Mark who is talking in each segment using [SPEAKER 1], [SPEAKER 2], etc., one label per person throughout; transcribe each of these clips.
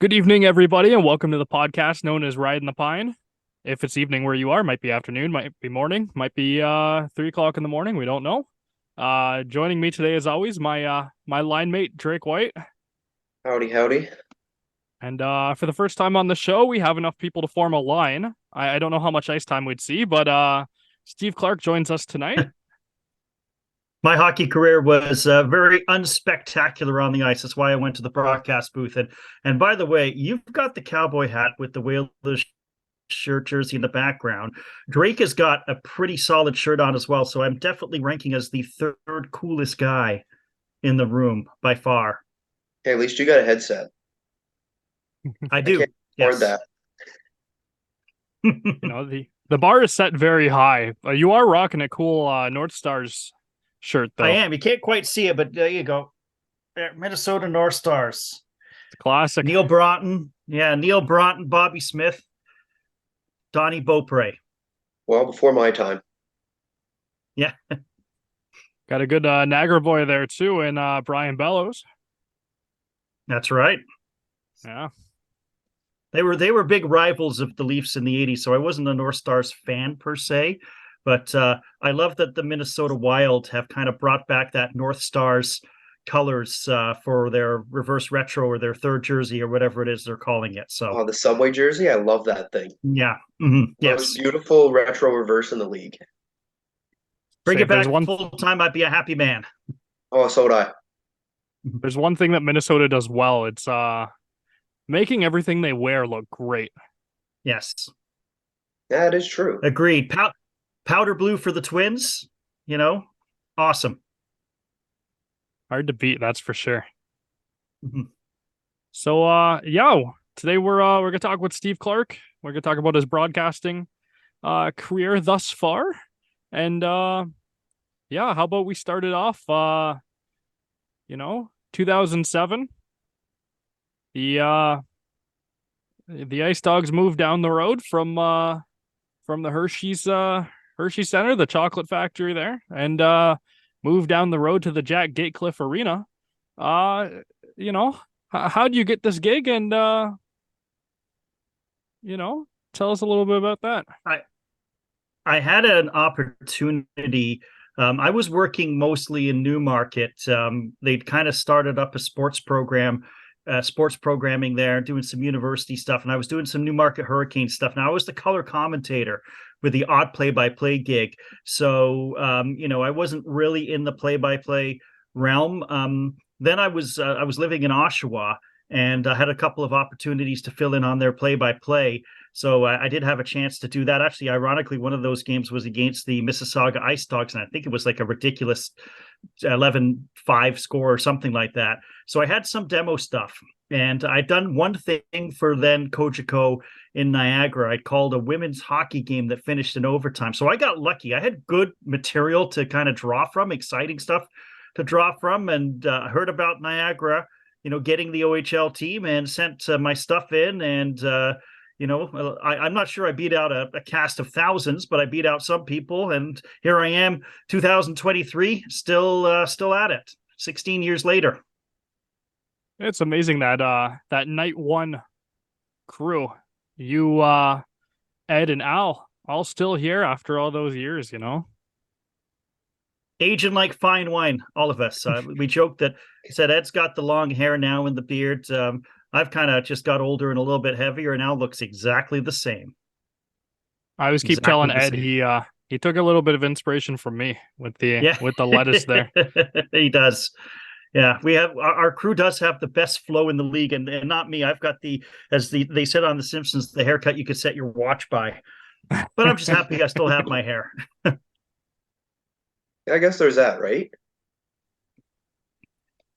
[SPEAKER 1] Good evening, everybody, and welcome to the podcast known as Ridin the Pine. If it's evening where you are, might be afternoon, might be morning, might be 3 o'clock in the morning. We don't know. Joining me today, as always, my line mate Drake White,
[SPEAKER 2] Howdy, howdy.
[SPEAKER 1] and for the first time on the show, we have enough people to form a line. I don't know how much ice time we'd see, but Steve Clark joins us tonight.
[SPEAKER 3] My hockey career was very unspectacular on the ice. That's why I went to the broadcast booth. And by the way, you've got the cowboy hat with the Whalers shirt jersey in the background. Drake has got a pretty solid shirt on as well. So I'm definitely ranking as the third coolest guy in the room by far.
[SPEAKER 2] Hey, at least you got a headset.
[SPEAKER 3] I
[SPEAKER 2] I
[SPEAKER 3] do.
[SPEAKER 2] can't afford
[SPEAKER 3] Yes.
[SPEAKER 2] that.
[SPEAKER 1] You know the bar is set very high. You are rocking a cool North Stars shirt,
[SPEAKER 3] I
[SPEAKER 1] though.
[SPEAKER 3] am. You can't quite see it, but there you go. Minnesota North Stars.
[SPEAKER 1] It's classic.
[SPEAKER 3] Neil Broughton. Yeah, Neil Broughton, Bobby Smith, Donnie Beaupre.
[SPEAKER 2] Well, before my time.
[SPEAKER 3] Yeah.
[SPEAKER 1] Got a good Niagara boy there too, and Brian Bellows.
[SPEAKER 3] That's right.
[SPEAKER 1] Yeah.
[SPEAKER 3] They were big rivals of the Leafs in the 80s, so I wasn't a North Stars fan per se, but I love that the Minnesota Wild have kind of brought back that North Stars colors for their reverse retro or their third jersey or whatever it is they're calling it. So
[SPEAKER 2] Oh, the Subway jersey, I love that thing.
[SPEAKER 3] yeah,
[SPEAKER 2] Most
[SPEAKER 3] yes,
[SPEAKER 2] beautiful retro reverse in the league.
[SPEAKER 3] bring
[SPEAKER 1] Say
[SPEAKER 3] it
[SPEAKER 1] if there's
[SPEAKER 3] back
[SPEAKER 1] one
[SPEAKER 3] full time. I'd be a happy man.
[SPEAKER 2] Oh, so would I.
[SPEAKER 1] there's one thing that Minnesota does well, it's making everything they wear look great.
[SPEAKER 3] Yes,
[SPEAKER 2] Yeah, it is true.
[SPEAKER 3] agreed. Powder blue for the Twins. You know, awesome.
[SPEAKER 1] Hard to beat, that's for sure.
[SPEAKER 3] Mhm.
[SPEAKER 1] So today we're gonna talk with Steve Clark. We're gonna talk about his broadcasting career thus far. And yeah, how about we start it off 2007. The Ice Dogs moved down the road from the Hershey Center, the chocolate factory there, and moved down the road to the Jack Gatecliff Arena. Uh, you know, how'd you get this gig? And tell us a little bit about that.
[SPEAKER 3] I had an opportunity. I was working mostly in Newmarket. They'd kind of started up a sports programming there, doing some university stuff, and I was doing some Newmarket Hurricane stuff. Now I was the color commentator with the odd play-by-play gig, so I wasn't really in the play-by-play realm. Then I was living in Oshawa, and I had a couple of opportunities to fill in on their play-by-play. So I did have a chance to do that. Actually, ironically, one of those games was against the Mississauga IceDogs, and I think it was like a ridiculous 11-5 score or something like that. So I had some demo stuff, and I'd done one thing for then Cogeco in Niagara. I'd called a women's hockey game that finished in overtime. So I got lucky. I had good material to kind of draw from, exciting stuff to draw from, and heard about Niagara, getting the OHL team, and sent my stuff in, and I'm not sure I beat out a cast of thousands, but I beat out some people, and here I am, 2023, still at it, 16 years later.
[SPEAKER 1] It's amazing that that night one crew, you Ed and Al, all still here after all those years.
[SPEAKER 3] Aging like fine wine, all of us. We joked that said Ed's got the long hair now and the beard. I've kind of just got older and a little bit heavier, and now looks exactly the same.
[SPEAKER 1] I always keep telling
[SPEAKER 3] Exactly the
[SPEAKER 1] Ed
[SPEAKER 3] same.
[SPEAKER 1] he took a little bit of inspiration from me with the
[SPEAKER 3] Yeah,
[SPEAKER 1] with the lettuce there.
[SPEAKER 3] he does. Yeah, we have our crew does have the best flow in the league, and not me. I've got they said on The Simpsons, the haircut you could set your watch by. But I'm just happy I still have my hair.
[SPEAKER 2] I guess there's that, right?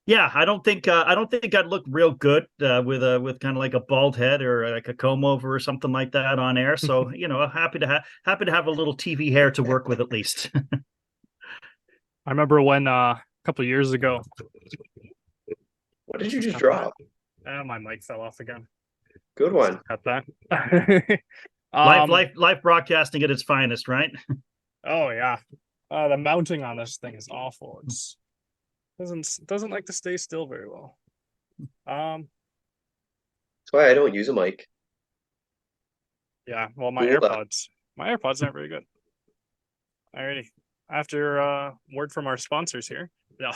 [SPEAKER 3] Yeah, I don't think I'd look real good with kind of like a bald head or like a comb over or something like that on air. So happy to have a little TV hair to work with at least.
[SPEAKER 1] I remember when a couple of years ago,
[SPEAKER 2] What did you just
[SPEAKER 1] cut that.
[SPEAKER 2] drop?
[SPEAKER 1] My mic fell off again.
[SPEAKER 2] Good one.
[SPEAKER 1] Cut that.
[SPEAKER 3] live
[SPEAKER 1] um.
[SPEAKER 3] live live broadcasting at its finest, right?
[SPEAKER 1] Oh yeah. The mounting on this thing is awful. It's doesn't like to stay still very well. Um.
[SPEAKER 2] why I don't use a mic.
[SPEAKER 1] Yeah, well, my
[SPEAKER 2] Cool.
[SPEAKER 1] AirPods aren't very good. Alrighty. After word from our sponsors here. No.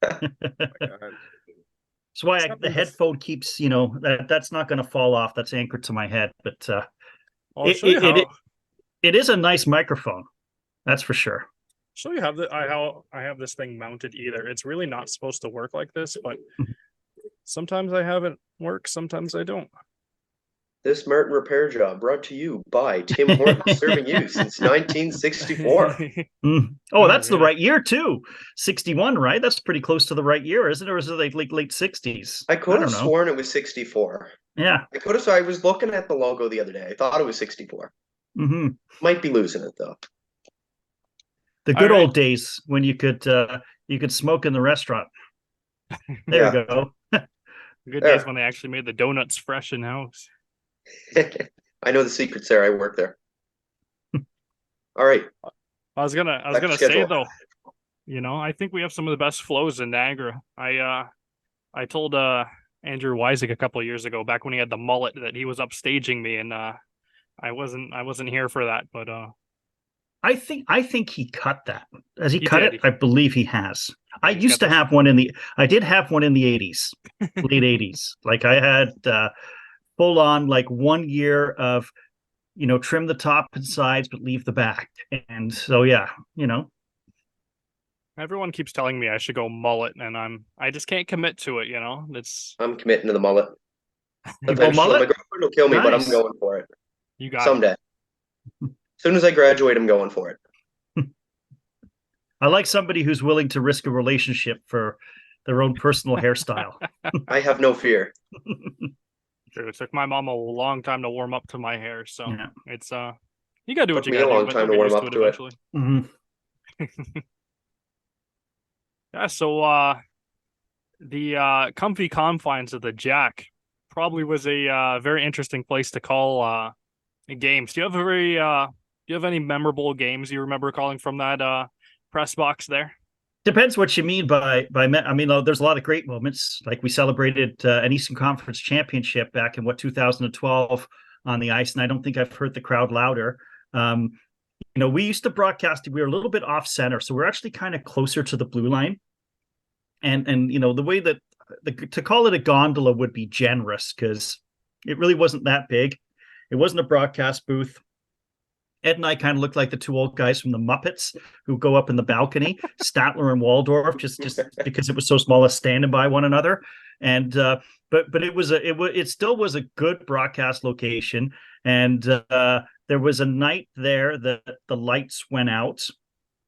[SPEAKER 3] That's why the headphone keeps, that's not going to fall off. That's anchored to my head. But
[SPEAKER 1] I'll show you how.
[SPEAKER 3] it is a nice microphone. That's for sure.
[SPEAKER 1] Show you how I have this thing mounted either. It's really not supposed to work like this, but sometimes I have it work, sometimes I don't.
[SPEAKER 2] This Martin repair job brought to you by Tim Hortons, serving you since 1964.
[SPEAKER 3] Oh, that's the right year too. 61, right? That's pretty close to the right year, isn't it? Or is it like late 60s?
[SPEAKER 2] I could have sworn it was 64.
[SPEAKER 3] Yeah.
[SPEAKER 2] I was looking at the logo the other day. I thought it was 64. Might be losing it though.
[SPEAKER 3] The good old days when you could smoke in the restaurant. There you go.
[SPEAKER 1] Good days when they actually made the donuts fresh in house.
[SPEAKER 2] I know the secrets there. I work there. All right.
[SPEAKER 1] I was gonna say though, I think we have some of the best flows in Niagara. I told Andrew Weisig a couple of years ago, back when he had the mullet, that he was upstaging me, and I wasn't here for that, but
[SPEAKER 3] I think he cut that. Has he cut
[SPEAKER 1] did.
[SPEAKER 3] it? I believe he has. I used to have one I did have one in the 80s, late 80s. Like I had full on like 1 year of, trim the top and sides, but leave the back. And so, yeah,
[SPEAKER 2] Everyone
[SPEAKER 1] keeps telling me I should go mullet, and I just can't commit to it.
[SPEAKER 2] I'm committing to the mullet.
[SPEAKER 3] Eventually, mullet?
[SPEAKER 2] My girlfriend will kill me, but I'm going for it.
[SPEAKER 1] You got
[SPEAKER 2] someday. As soon as I graduate, I'm going for it.
[SPEAKER 3] I like somebody who's willing to risk a relationship for their own personal hairstyle.
[SPEAKER 2] I have no fear.
[SPEAKER 1] True. It took my mom a long time to warm up to my hair, so it's you gotta do what you
[SPEAKER 2] gotta
[SPEAKER 1] do.
[SPEAKER 2] A long time to warm up to it
[SPEAKER 1] eventually. Yeah. So the comfy confines of the Jack probably was a very interesting place to call games. Do you have any memorable games you remember calling from that press box there?
[SPEAKER 3] Depends what you mean by. I mean, there's a lot of great moments. Like we celebrated an Eastern Conference championship back in 2012 on the ice, and I don't think I've heard the crowd louder. We used to broadcast. We were a little bit off center, so we're actually kind of closer to the blue line. And the way that to call it a gondola would be generous, because it really wasn't that big. It wasn't a broadcast booth. Ed and I kind of looked like the two old guys from the Muppets who go up in the balcony, Statler and Waldorf, just because it was so small, as standing by one another. And but it still was a good broadcast location. And there was a night there that the lights went out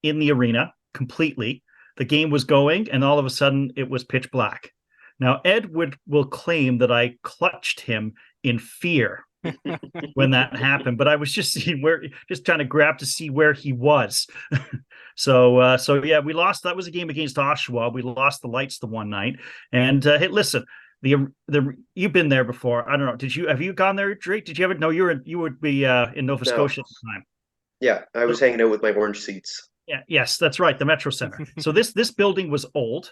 [SPEAKER 3] in the arena completely. The game was going, and all of a sudden it was pitch black. Now Ed will claim that I clutched him in fear when that happened, but I was just trying to grab to see where he was. So yeah, we lost. That was a game against Oshawa. We lost the lights the one night. And hey, listen, you've been there before. I don't know. Have you gone there, Drake? Did you ever? No, you would be in Nova Scotia at the time.
[SPEAKER 2] Yeah, I was hanging out with my orange seats.
[SPEAKER 3] Yeah, yes, that's right, the Metro Center. So this building was old.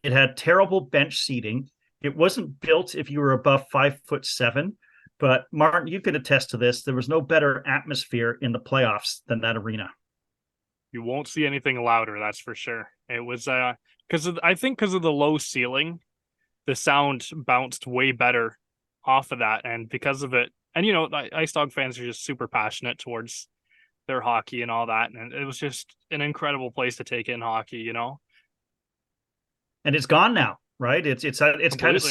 [SPEAKER 3] It had terrible bench seating. It wasn't built if you were above 5'7". But Martin, you could attest to this. There was no better atmosphere in the playoffs than that arena.
[SPEAKER 1] You won't see anything louder, that's for sure. It was because of the low ceiling, the sound bounced way better off of that, and because of it, and Ice Dog fans are just super passionate towards their hockey and all that, and it was just an incredible place to take in hockey.
[SPEAKER 3] And it's gone now, right? It's kind of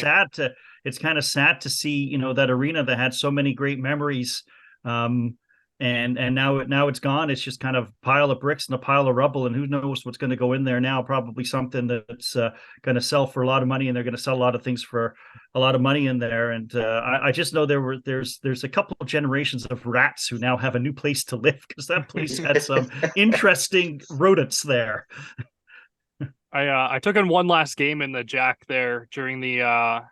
[SPEAKER 3] sad to see that arena that had so many great memories, and now it's gone. It's just kind of a pile of bricks and a pile of rubble, and who knows what's going to go in there now. Probably something that's going to sell for a lot of money, and they're going to sell a lot of things for a lot of money in there. And I just know there's a couple of generations of rats who now have a new place to live, because that place had some interesting rodents there.
[SPEAKER 1] I took in one last game in the Jack there during the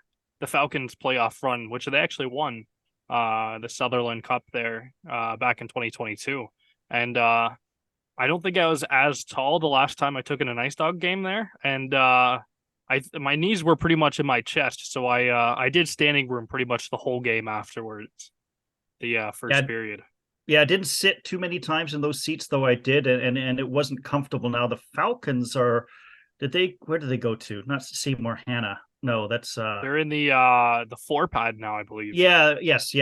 [SPEAKER 1] Falcons playoff run, which they actually won the Sutherland Cup there back in 2022. And I don't think I was as tall the last time I took in an Ice Dog game there. And my knees were pretty much in my chest, so I did standing room pretty much the whole game afterwards. The first
[SPEAKER 3] Yeah,
[SPEAKER 1] period.
[SPEAKER 3] yeah, I didn't sit too many times in those seats, though I did, and it wasn't comfortable. Now the Falcons are, where did they go to? Not Seymour Hannah. No, that's
[SPEAKER 1] They're in the floor pad now, I believe.
[SPEAKER 3] yeah, yes.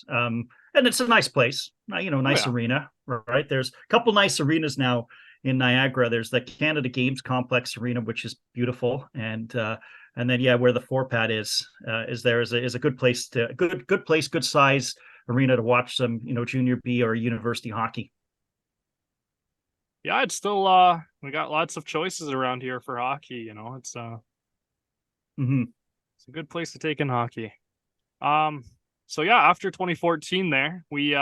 [SPEAKER 3] And it's a nice place,
[SPEAKER 1] Oh
[SPEAKER 3] nice
[SPEAKER 1] yeah.
[SPEAKER 3] arena, right? There's a couple nice arenas now in Niagara. There's the Canada Games Complex Arena, which is beautiful, and then yeah, where the four pad is a good place to good place, good size arena to watch some junior B or university hockey.
[SPEAKER 1] Yeah, it's still we got lots of choices around here for hockey,
[SPEAKER 3] Mm-hmm.
[SPEAKER 1] it's a good place to take in hockey. So yeah, after 2014 there, we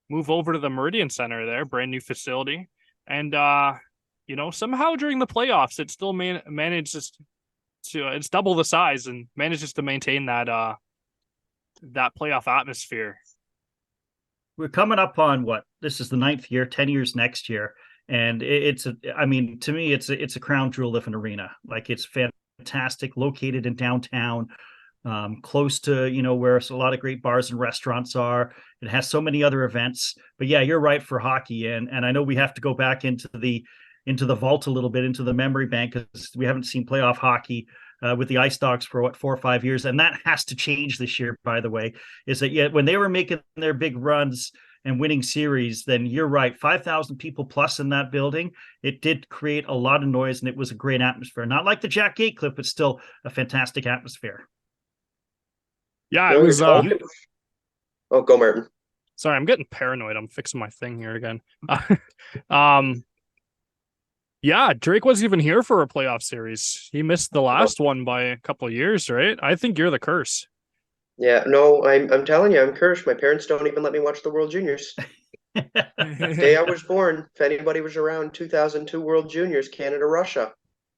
[SPEAKER 1] move over to the Meridian Center there, brand new facility. And somehow during the playoffs it still manages to it's double the size and manages to maintain that playoff atmosphere.
[SPEAKER 3] We're coming up on what? This is the 9th year, 10 years next year. And I mean, to me, it's a crown jewel of an arena. Like, it's fantastic, located in downtown, close to where a lot of great bars and restaurants are. It has so many other events. But yeah, you're right for hockey, and I know we have to go back into the vault a little bit, into the memory bank, because we haven't seen playoff hockey with the IceDogs for 4 or 5 years, and that has to change this year. By the way, is that when they were making their big runs and winning series, then you're right, 5,000 people plus in that building. It did create a lot of noise, and it was a great atmosphere. Not like the Jack Gatecliff, but still a fantastic atmosphere.
[SPEAKER 1] Yeah,
[SPEAKER 2] You
[SPEAKER 1] it
[SPEAKER 2] know,
[SPEAKER 1] was
[SPEAKER 2] oh, go Martin.
[SPEAKER 1] sorry, I'm getting paranoid. I'm fixing my thing here again. um yeah, Drake wasn't even here for a playoff series. He missed the
[SPEAKER 2] Oh,
[SPEAKER 1] last one by a couple of years, right? I think you're the curse.
[SPEAKER 2] yeah, no, I'm telling you, I'm cursed. My parents don't even let me watch the World Juniors. Day I was born, if anybody was around, 2002 World Juniors, Canada, Russia.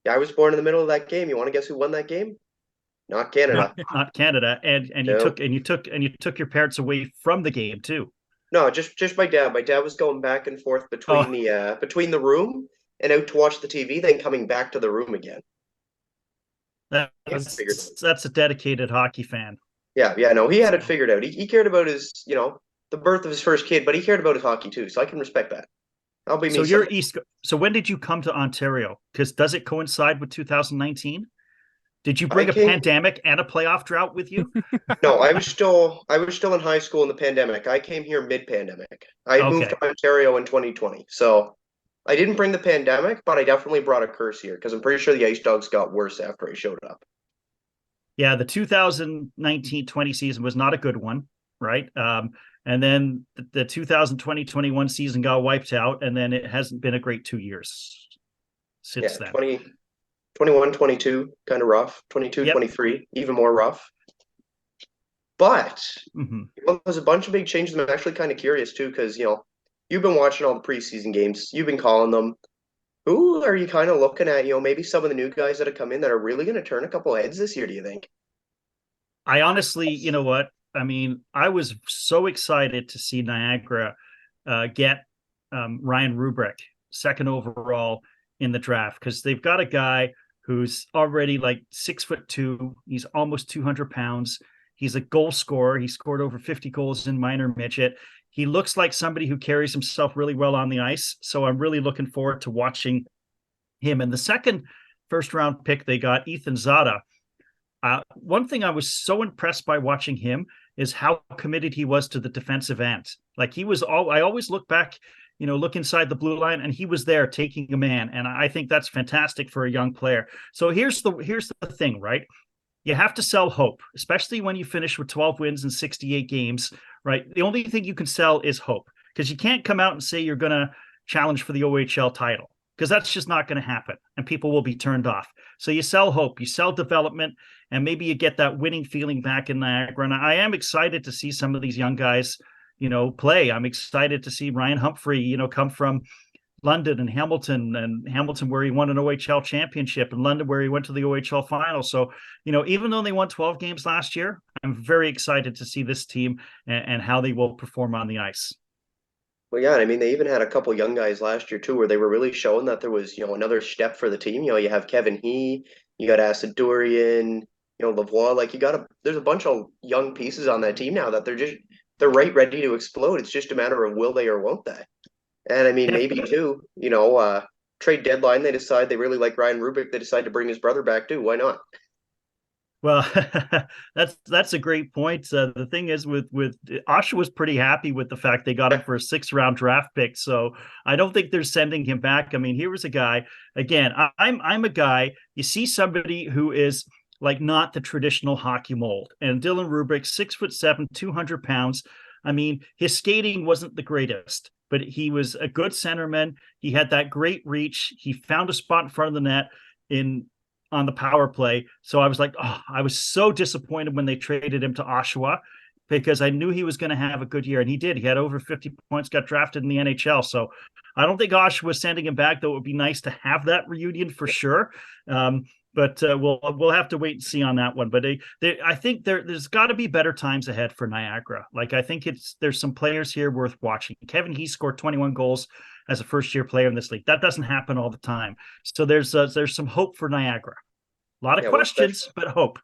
[SPEAKER 2] Yeah, I was born in the middle of that game. You want to guess who won that game? Not
[SPEAKER 3] not
[SPEAKER 2] Canada.
[SPEAKER 3] not Canada, and you
[SPEAKER 2] No,
[SPEAKER 3] took your parents away from the game too.
[SPEAKER 2] no, just my dad. My dad was going back and forth
[SPEAKER 3] Oh,
[SPEAKER 2] between the room and out to watch the TV, then coming back to the room again. He had it figured out.
[SPEAKER 3] that's a dedicated hockey fan.
[SPEAKER 2] Yeah, no, he had it
[SPEAKER 1] So
[SPEAKER 2] figured out. He cared about the birth of his first kid, but he cared about his hockey too, so I can respect that. I'll be
[SPEAKER 3] So
[SPEAKER 2] me
[SPEAKER 3] you're
[SPEAKER 2] someday.
[SPEAKER 3] East. So when did you come to Ontario? Because does it coincide with 2019? Did you
[SPEAKER 2] I
[SPEAKER 3] bring a
[SPEAKER 2] came.
[SPEAKER 3] pandemic and a playoff drought with you?
[SPEAKER 2] No, I was still in high school in the pandemic. I came here mid-pandemic. I moved
[SPEAKER 3] Okay.
[SPEAKER 2] to Ontario in 2020. So I didn't bring the pandemic, but I definitely brought a curse here because I'm pretty sure the Ice Dogs got worse after I showed up.
[SPEAKER 3] Yeah, the 2019-20 season was not a good one, right? And then the 2020-21 season got wiped out, and then it hasn't been a great 2 years since
[SPEAKER 2] Yeah,
[SPEAKER 3] then.
[SPEAKER 2] 2021, 22, kind of rough. 22,
[SPEAKER 3] Yep.
[SPEAKER 2] 23, even more rough. But
[SPEAKER 3] Mm-hmm.
[SPEAKER 2] there's a bunch of big changes. I'm actually kind of curious too, because you've been watching all the preseason games, you've been calling them. Who are you kind of looking at? Maybe some of the new guys that have come in that are really going to turn a couple heads this year. Do you think?
[SPEAKER 3] I honestly, you know what? I mean, I was so excited to see Niagara get Ryan Rubrick second overall in the draft, because they've got a guy who's already like 6'2". He's almost 200 pounds. He's a goal scorer. He scored over 50 goals in minor midget. He looks like somebody who carries himself really well on the ice. So I'm really looking forward to watching him. And the second first round pick, they got Ethan Zada. One thing I was so impressed by watching him is how committed he was to the defensive end. Like, he was I always look back, look inside the blue line, and he was there taking a man. And I think that's fantastic for a young player. So here's the thing, right? You have to sell hope, especially when you finish with 12 wins in 68 games, right? The only thing you can sell is hope, because you can't come out and say you're going to challenge for the OHL title, because that's just not going to happen, and people will be turned off. So you sell hope, you sell development, and maybe you get that winning feeling back in Niagara. And I am excited to see some of these young guys, play. I'm excited to see Ryan Humphrey, come from London and Hamilton where he won an OHL championship, and London where he went to the OHL final. So, even though they won 12 games last year, I'm very excited to see this team and how they will perform on the ice.
[SPEAKER 2] Well, yeah, I mean, they even had a couple young guys last year too, where they were really showing that there was, another step for the team. You have Kevin He, You got Asadorian, Lavoie. Like there's a bunch of young pieces on that team now that they're right ready to explode. It's just a matter of will they or won't they? And I mean, maybe too, trade deadline, they decide they really like Ryan Rubik. They decide to bring his brother back too. Why not?
[SPEAKER 3] Well, that's a great point. The thing is, with Oshawa was pretty happy with the fact they got him for a 6th-round draft pick. So I don't think they're sending him back. I mean, here was a guy. Again, I'm a guy. You see somebody who is like not the traditional hockey mold, and Dylan Rubik, 6'7", 200 pounds. I mean, his skating wasn't the greatest, but he was a good centerman. He had that great reach. He found a spot in front of the net on the power play. So I was like, I was so disappointed when they traded him to Oshawa because I knew he was going to have a good year. And he did. He had over 50 points, got drafted in the NHL. So I don't think Oshawa was sending him back, though it would be nice to have that reunion for sure. But we'll have to wait and see on that one. But I think there's got to be better times ahead for Niagara. Like, I think there's some players here worth watching. Kevin He scored 21 goals as a first-year player in this league. That doesn't happen all the time. So there's some hope for Niagara. A lot of questions, but hope.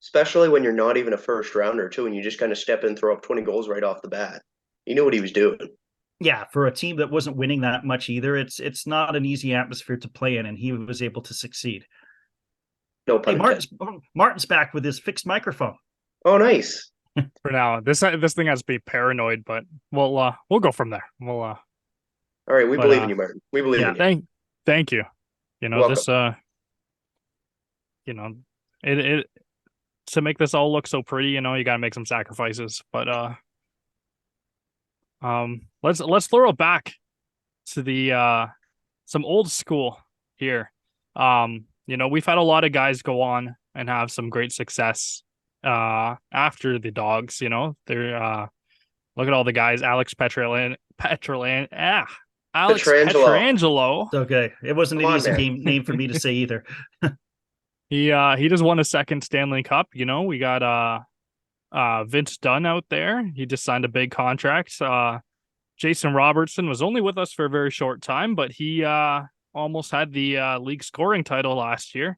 [SPEAKER 2] Especially when you're not even a first rounder too, and you just kind of step in and throw up 20 goals right off the bat. You knew what he was doing.
[SPEAKER 3] Yeah, for a team that wasn't winning that much either, it's not an easy atmosphere to play in, and he was able to succeed.
[SPEAKER 2] No pun intended.
[SPEAKER 3] Martin's back with his fixed microphone.
[SPEAKER 2] Oh, nice.
[SPEAKER 1] For now, this thing has to be paranoid, but we'll go from there.
[SPEAKER 2] All right, we believe in you, Martin. We believe in you.
[SPEAKER 1] Thank you. This it to make this all look so pretty, you got to make some sacrifices. But let's throw it back to the some old school here. We've had a lot of guys go on and have some great success after the Dogs. They're look at all the guys. Alex Petrangelo.
[SPEAKER 3] It's okay. It wasn't an easy name for me to say either.
[SPEAKER 1] He just won a 2nd Stanley Cup. We got Vince Dunn out there. He just signed a big contract. Jason Robertson was only with us for a very short time, but he almost had the league scoring title last year.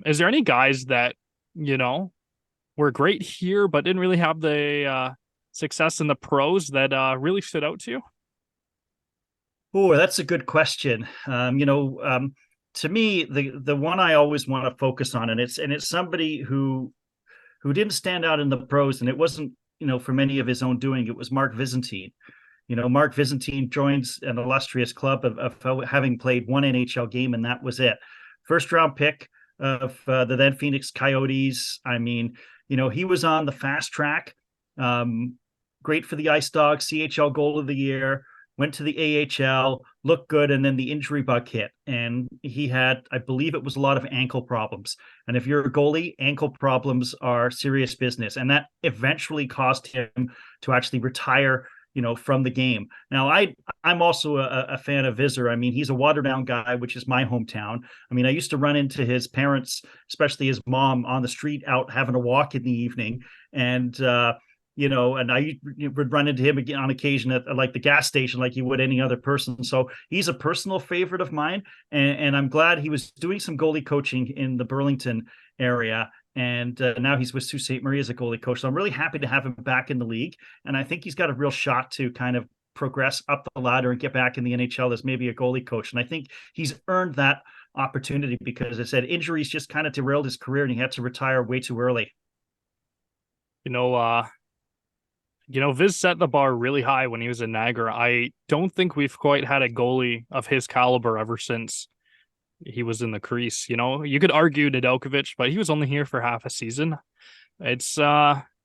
[SPEAKER 1] Is there any guys that were great here but didn't really have the success in the pros that really stood out to you?
[SPEAKER 3] Oh, that's a good question. To me, the one I always want to focus on, and it's somebody who didn't stand out in the pros, and it wasn't from any of his own doing. It was Mark Vizentine. Mark Vizentine joins an illustrious club of having played one NHL game, and that was it. 1st-round pick of the then Phoenix Coyotes. I mean, he was on the fast track. Great for the Ice Dogs, CHL Goal of the Year. Went to the AHL, looked good, and then the injury bug hit. And he had, I believe it was a lot of ankle problems. And if you're a goalie, ankle problems are serious business. And that eventually caused him to actually retire, from the game. Now, I'm also a fan of Vizor. I mean, he's a Waterdown guy, which is my hometown. I mean, I used to run into his parents, especially his mom, on the street out having a walk in the evening. And, and I would run into him again on occasion at like the gas station, like you would any other person. So he's a personal favorite of mine. And I'm glad he was doing some goalie coaching in the Burlington area. And now he's with Sault Ste. Marie as a goalie coach. So I'm really happy to have him back in the league. And I think he's got a real shot to kind of progress up the ladder and get back in the NHL as maybe a goalie coach. And I think he's earned that opportunity because, as I said, injuries just kind of derailed his career and he had to retire way too early.
[SPEAKER 1] Viz set the bar really high when he was in Niagara. I don't think we've quite had a goalie of his caliber ever since he was in the crease. You could argue Nedeljkovic, but he was only here for half a season. It's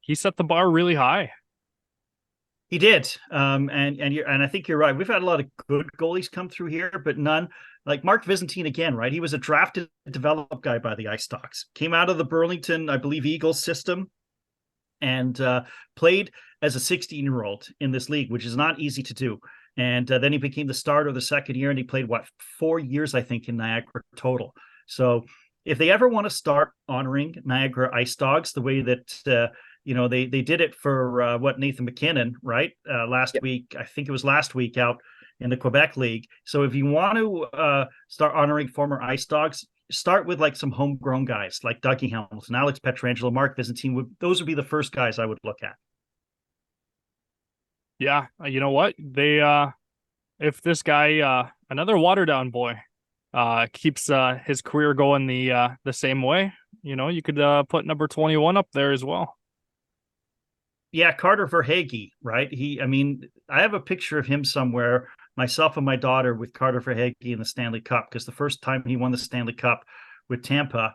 [SPEAKER 1] he set the bar really high.
[SPEAKER 3] He did, and I think you're right. We've had a lot of good goalies come through here, but none like Mark Vizentine again. Right, he was a drafted, developed guy by the Ice Dogs. Came out of the Burlington, I believe, Eagles system, and played as a 16-year-old in this league, which is not easy to do. And then he became the starter the 2nd year, and he played 4 years, I think, in Niagara total. So if they ever want to start honoring Niagara IceDogs the way that they did it for Nathan McKinnon, right? Last week, I think it was last week out in the Quebec League. So if you want to start honoring former IceDogs, start with like some homegrown guys like Dougie Hamilton, Alex Pietrangelo, Mark Byzantine. Those would be the first guys I would look at.
[SPEAKER 1] Yeah, you know what? If this guy, another Waterdown boy, keeps his career going the same way, you could put number 21 up there as well.
[SPEAKER 3] Yeah, Carter Verhaeghe, right? I have a picture of him somewhere, myself and my daughter with Carter Verhaeghe in the Stanley Cup, because the first time he won the Stanley Cup with Tampa,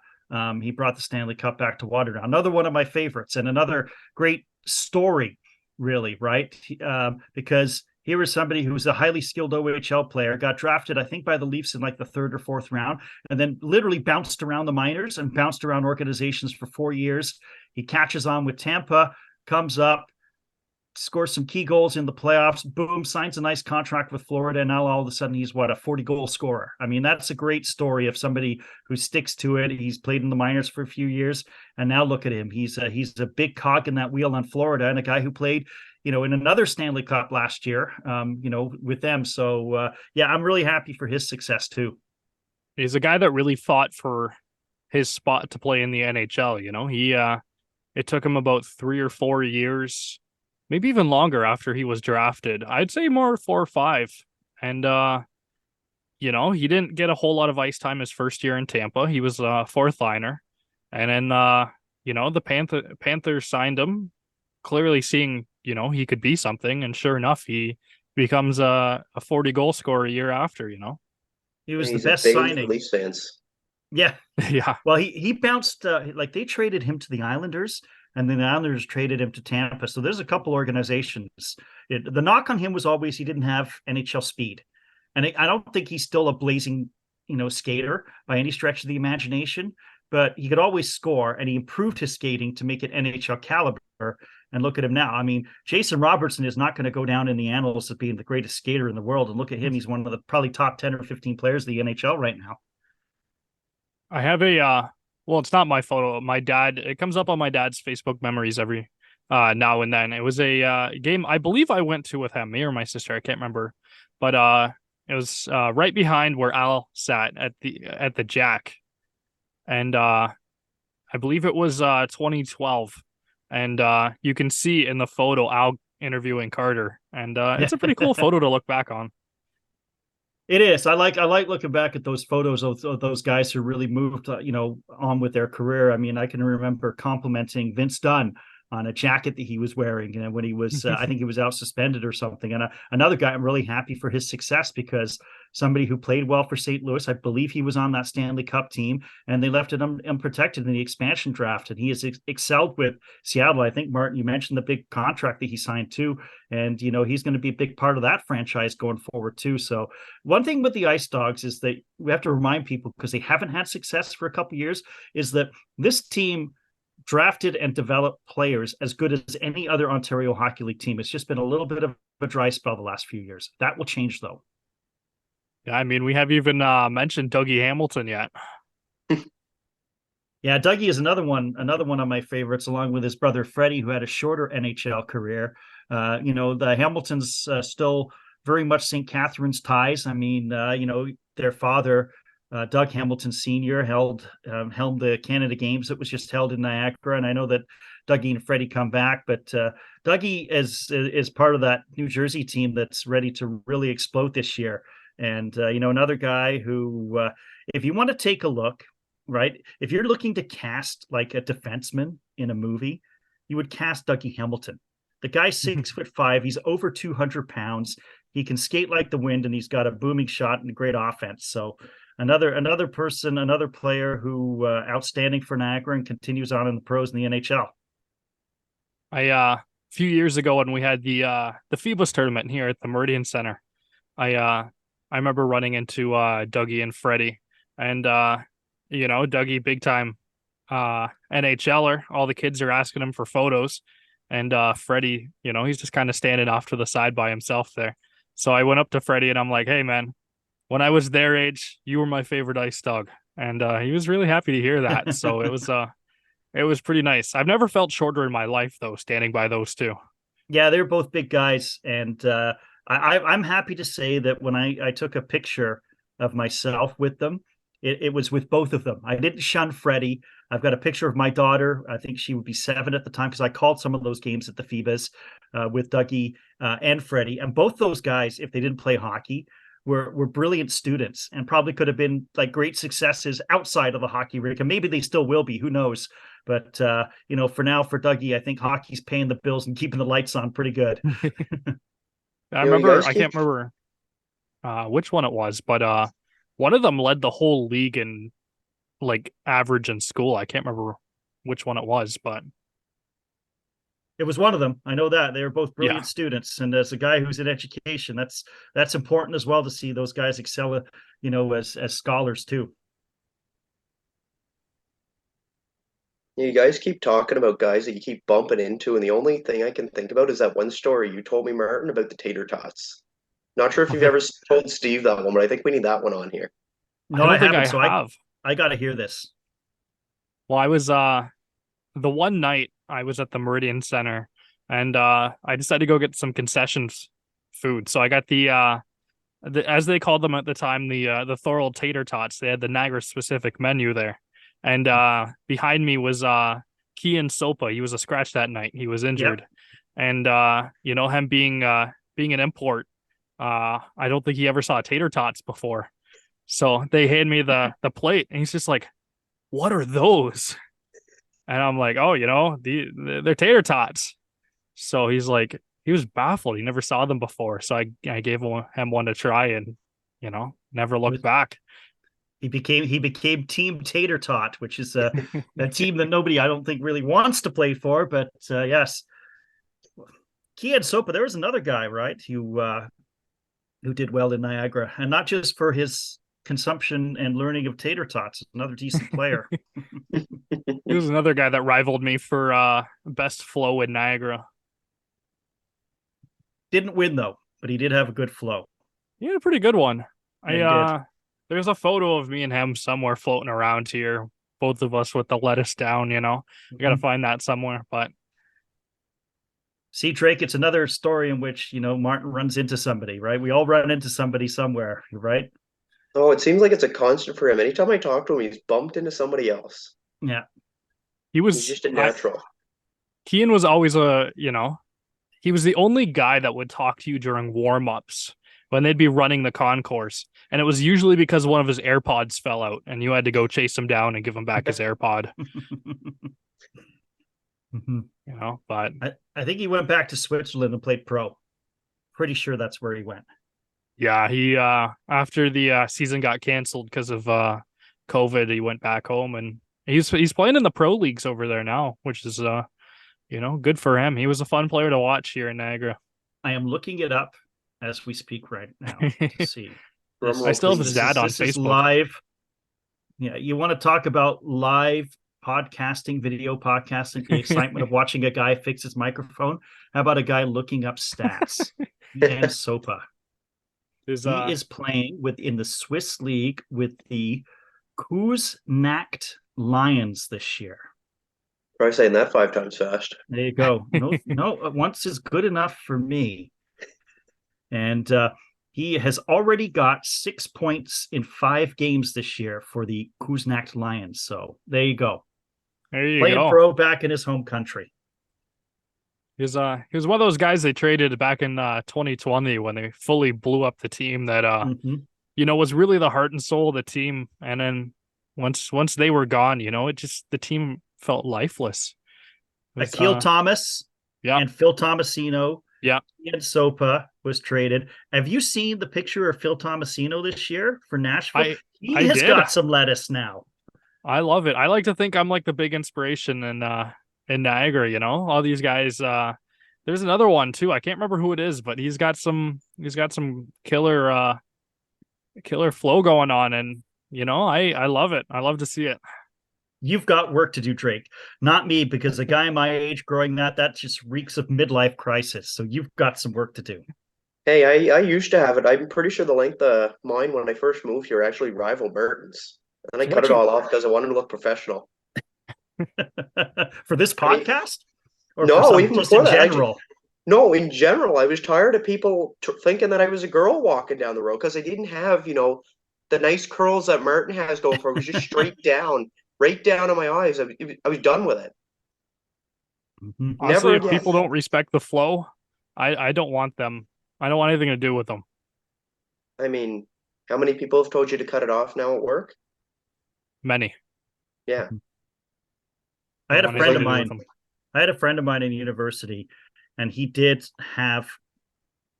[SPEAKER 3] he brought the Stanley Cup back to Waterdown. Another one of my favorites, and another great story, really, right? Because here was somebody who was a highly skilled OHL player, got drafted, I think, by the Leafs in like the third or fourth round, and then literally bounced around the minors and bounced around organizations for 4 years. He catches on with Tampa, comes up, scores some key goals in the playoffs, boom, signs a nice contract with Florida, and now all of a sudden he's a 40-goal scorer. I mean, that's a great story of somebody who sticks to it. He's played in the minors for a few years, and now look at him. He's a big cog in that wheel on Florida, and a guy who played, in another Stanley Cup last year, with them. So, yeah, I'm really happy for his success too.
[SPEAKER 1] He's a guy that really fought for his spot to play in the NHL. It took him about 3 or 4 years, maybe even longer after he was drafted. I'd say more 4 or 5. And, he didn't get a whole lot of ice time his first year in Tampa. He was a fourth liner. And then, the Panthers signed him, clearly seeing, he could be something. And sure enough, he becomes a 40-goal scorer a year after.
[SPEAKER 3] He was
[SPEAKER 2] He's
[SPEAKER 3] the best
[SPEAKER 2] a
[SPEAKER 3] signing.
[SPEAKER 2] Leafs fans.
[SPEAKER 3] Yeah.
[SPEAKER 1] Yeah.
[SPEAKER 3] Well, he bounced, like they traded him to the Islanders, and then the Islanders traded him to Tampa. So there's a couple organizations. The knock on him was always he didn't have NHL speed. And I don't think he's still a blazing, skater by any stretch of the imagination, but he could always score, and he improved his skating to make it NHL caliber. And look at him now. I mean, Jason Robertson is not going to go down in the annals as being the greatest skater in the world. And look at him. He's one of the probably top 10 or 15 players of the NHL right now.
[SPEAKER 1] I have well, it's not my photo. My dad, it comes up on my dad's Facebook memories every now and then. It was a game I believe I went to with him, me or my sister, I can't remember. But it was right behind where Al sat at the Jack. And I believe it was 2012. And you can see in the photo Al interviewing Carter. And it's a pretty cool photo to look back on.
[SPEAKER 3] It is. I like looking back at those photos of those guys who really moved, on with their career. I mean, I can remember complimenting Vince Dunn on a jacket that he was wearing, and when he was, I think he was out suspended or something. And another guy, I'm really happy for his success, because somebody who played well for St. Louis, I believe he was on that Stanley Cup team, and they left it unprotected in the expansion draft. And he has excelled with Seattle. I think, Martin, you mentioned the big contract that he signed too. And, he's going to be a big part of that franchise going forward too. So one thing with the Ice Dogs is that we have to remind people, because they haven't had success for a couple of years, is that this team drafted and developed players as good as any other Ontario Hockey League team. It's just been a little bit of a dry spell the last few years. That will change, though.
[SPEAKER 1] Yeah, I mean, we haven't even mentioned Dougie Hamilton yet.
[SPEAKER 3] Yeah, Dougie is another one of my favorites, along with his brother Freddie, who had a shorter NHL career. The Hamiltons still very much St. Catharines ties. I mean, their father, Doug Hamilton Sr., helmed the Canada Games that was just held in Niagara. And I know that Dougie and Freddie come back, but Dougie is part of that New Jersey team that's ready to really explode this year. And, another guy who, if you want to take a look, right, if you're looking to cast like a defenseman in a movie, you would cast Dougie Hamilton. The guy's 6'5". He's over 200 pounds. He can skate like the wind, and he's got a booming shot and a great offense. So another player who outstanding for Niagara and continues on in the pros in the NHL.
[SPEAKER 1] A few years ago when we had the Phoebus tournament here at the Meridian Center, I remember running into Dougie and Freddie, and Dougie, big time NHLer. All the kids are asking him for photos, and Freddie, he's just kind of standing off to the side by himself there. So I went up to Freddie and I'm like, "Hey man, when I was their age, you were my favorite Ice Dog," and he was really happy to hear that. So it was pretty nice. I've never felt shorter in my life though, standing by those two.
[SPEAKER 3] Yeah, they're both big guys, and I'm happy to say that when I took a picture of myself with them, It was with both of them. I didn't shun Freddie. I've got a picture of my daughter. I think she would be 7 at the time because I called some of those games at the FIBAs with Dougie and Freddie. And both those guys, if they didn't play hockey, were brilliant students and probably could have been like great successes outside of the hockey rink. And maybe they still will be. Who knows? But, for now, for Dougie, I think hockey's paying the bills and keeping the lights on pretty good.
[SPEAKER 1] I can't remember which one it was, but one of them led the whole league in like average in school. I can't remember which one it was, but
[SPEAKER 3] it was one of them. I know that they were both brilliant students, and as a guy who's in education, that's important as well to see those guys excel, as scholars too.
[SPEAKER 2] You guys keep talking about guys that you keep bumping into, and the only thing I can think about is that one story you told me, Martin, about the tater tots. Not sure if you've ever told Steve that one, but I think we need that one on here.
[SPEAKER 3] No, I haven't. So I got to hear this.
[SPEAKER 1] Well, I was the one night I was at the Meridian Center, and I decided to go get some concessions food. So I got the as they called them at the time, the Thorold tater tots. They had the Niagara specific menu there, and behind me was Kian Sopa. He was a scratch that night. He was injured, and him being an import. I don't think he ever saw tater tots before. So they hand me the plate, and he's just like, "What are those?" And I'm like, "Oh, they're tater tots." So he was baffled. He never saw them before. So I gave him one to try, and never looked back.
[SPEAKER 3] He became Team Tater Tot, which is a team that nobody, I don't think, really wants to play for. But yes, Kian Sopa. There was another guy, right, who did well in Niagara, and not just for his consumption and learning of tater tots. Another decent player.
[SPEAKER 1] He was another guy that rivaled me for best flow in Niagara.
[SPEAKER 3] Didn't win though, but he did have a good flow.
[SPEAKER 1] He had a pretty good one. There's a photo of me and him somewhere floating around here, both of us with the lettuce down. I gotta find that somewhere. But
[SPEAKER 3] see, Drake, it's another story in which Martin runs into somebody, right? We all run into somebody somewhere, right?
[SPEAKER 2] Oh, it seems like it's a constant for him. Anytime I talk to him, he's bumped into somebody else.
[SPEAKER 3] Yeah.
[SPEAKER 2] He's just a natural.
[SPEAKER 1] Kian was always he was the only guy that would talk to you during warm-ups when they'd be running the concourse. And it was usually because one of his AirPods fell out and you had to go chase him down and give him back his AirPod. But
[SPEAKER 3] I think he went back to Switzerland and played pro. Pretty sure that's where he went.
[SPEAKER 1] Yeah, he after the season got canceled because of COVID, he went back home, and he's playing in the pro leagues over there now, which is good for him. He was a fun player to watch here in Niagara.
[SPEAKER 3] I am looking it up as we speak right now to see.
[SPEAKER 1] I still have his dad on Facebook.
[SPEAKER 3] Live. Yeah, you want to talk about live podcasting, video podcasting, the excitement of watching a guy fix his microphone. How about a guy looking up stats? And Sopa. He is playing in the Swiss League with the Kuznacht Lions this year.
[SPEAKER 2] Try saying that 5 times fast.
[SPEAKER 3] There you go. No, once is good enough for me. And he has already got 6 points in 5 games this year for the Kuznacht Lions. So there you go. Playing pro back in his home country.
[SPEAKER 1] He was one of those guys they traded back in 2020 when they fully blew up the team that was really the heart and soul of the team. And then once they were gone, the team felt lifeless.
[SPEAKER 3] Akil Thomas and Phil Tomasino and Sopa was traded. Have you seen the picture of Phil Tomasino this year for Nashville? He has got some lettuce now.
[SPEAKER 1] I love it. I like to think I'm like the big inspiration in Niagara, all these guys. There's another one too. I can't remember who it is, but he's got some killer flow going on, and I love it. I love to see it.
[SPEAKER 3] You've got work to do, Drake. Not me, because a guy my age growing that just reeks of midlife crisis. So you've got some work to do.
[SPEAKER 2] Hey, I used to have it. I'm pretty sure the length of mine when I first moved here actually rivaled Merton's. And then I cut it all off because I wanted to look professional.
[SPEAKER 3] For this podcast?
[SPEAKER 2] No, even before that.
[SPEAKER 3] General?
[SPEAKER 2] In general. I was tired of people thinking that I was a girl walking down the road because I didn't have, the nice curls that Martin has going for it was just straight down, right down on my eyes. I was done with it.
[SPEAKER 3] Mm-hmm.
[SPEAKER 2] Never
[SPEAKER 1] Honestly, if
[SPEAKER 2] again.
[SPEAKER 1] people don't respect the flow, I don't want them. I don't want anything to do with them.
[SPEAKER 2] I mean, how many people have told you to cut it off now at work?
[SPEAKER 1] Many.
[SPEAKER 2] Yeah.
[SPEAKER 3] I
[SPEAKER 1] Don't
[SPEAKER 3] had a
[SPEAKER 1] want
[SPEAKER 3] friend
[SPEAKER 1] anything
[SPEAKER 3] of
[SPEAKER 1] to do with
[SPEAKER 3] mine.
[SPEAKER 1] them.
[SPEAKER 3] I had a friend of mine in university, and he did have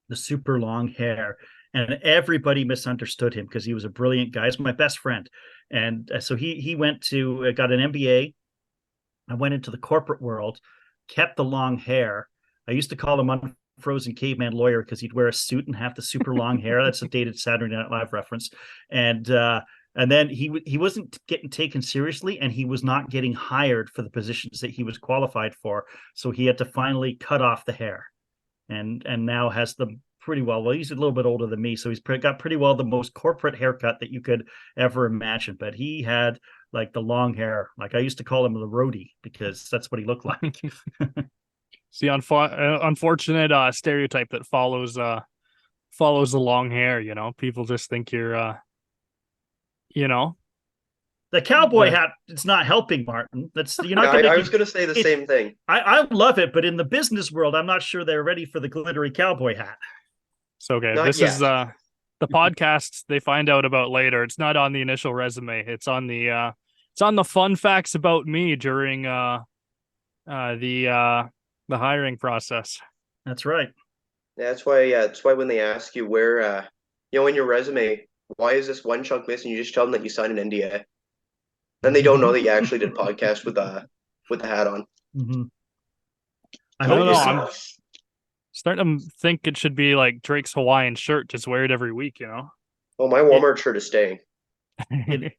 [SPEAKER 3] the super long hair, and everybody misunderstood him because he was a brilliant guy. He's my best friend, and so he went to got an MBA. I went into the corporate world, kept the long hair. I used to call him Unfrozen Caveman Lawyer because he'd wear a suit and have the super long hair. That's a dated Saturday Night Live reference, and then he wasn't getting taken seriously, and he was not getting hired for the positions that he was qualified for. So he had to finally cut off the hair, and now has the pretty well. Well, he's a little bit older than me, so he's got pretty well the most corporate haircut that you could ever imagine. But he had like the long hair. Like I used to call him the roadie because that's what he looked like.
[SPEAKER 1] See, unfortunate stereotype that follows the long hair. You know, people just think you're you know,
[SPEAKER 3] The cowboy
[SPEAKER 1] the
[SPEAKER 3] hat, it's not helping, Martin. That's you're
[SPEAKER 2] Yeah,
[SPEAKER 3] not going
[SPEAKER 2] I
[SPEAKER 3] to.
[SPEAKER 2] was going to say the
[SPEAKER 3] It,
[SPEAKER 2] same thing.
[SPEAKER 3] I love it, but in the business world, I'm not sure they're ready for the glittery cowboy hat.
[SPEAKER 1] so okay.
[SPEAKER 2] Not
[SPEAKER 1] This is
[SPEAKER 2] yet.
[SPEAKER 1] the podcast they find out about later. It's not on the initial resume. It's on the fun facts about me during uh the uh the hiring process.
[SPEAKER 3] That's right.
[SPEAKER 2] That's why. Yeah, that's why when they ask you where, in your resume, why is this one chunk missing? You just tell them that you signed an NDA, and they don't know that you actually did a podcast with the hat on.
[SPEAKER 3] Mm-hmm. I
[SPEAKER 1] I
[SPEAKER 3] hope
[SPEAKER 1] don't
[SPEAKER 3] you
[SPEAKER 1] know.
[SPEAKER 3] saw.
[SPEAKER 1] I'm starting to think it should be like Drake's Hawaiian shirt, just wear it every week, you know?
[SPEAKER 2] Oh, my
[SPEAKER 3] It,
[SPEAKER 2] Walmart shirt is staying.
[SPEAKER 3] it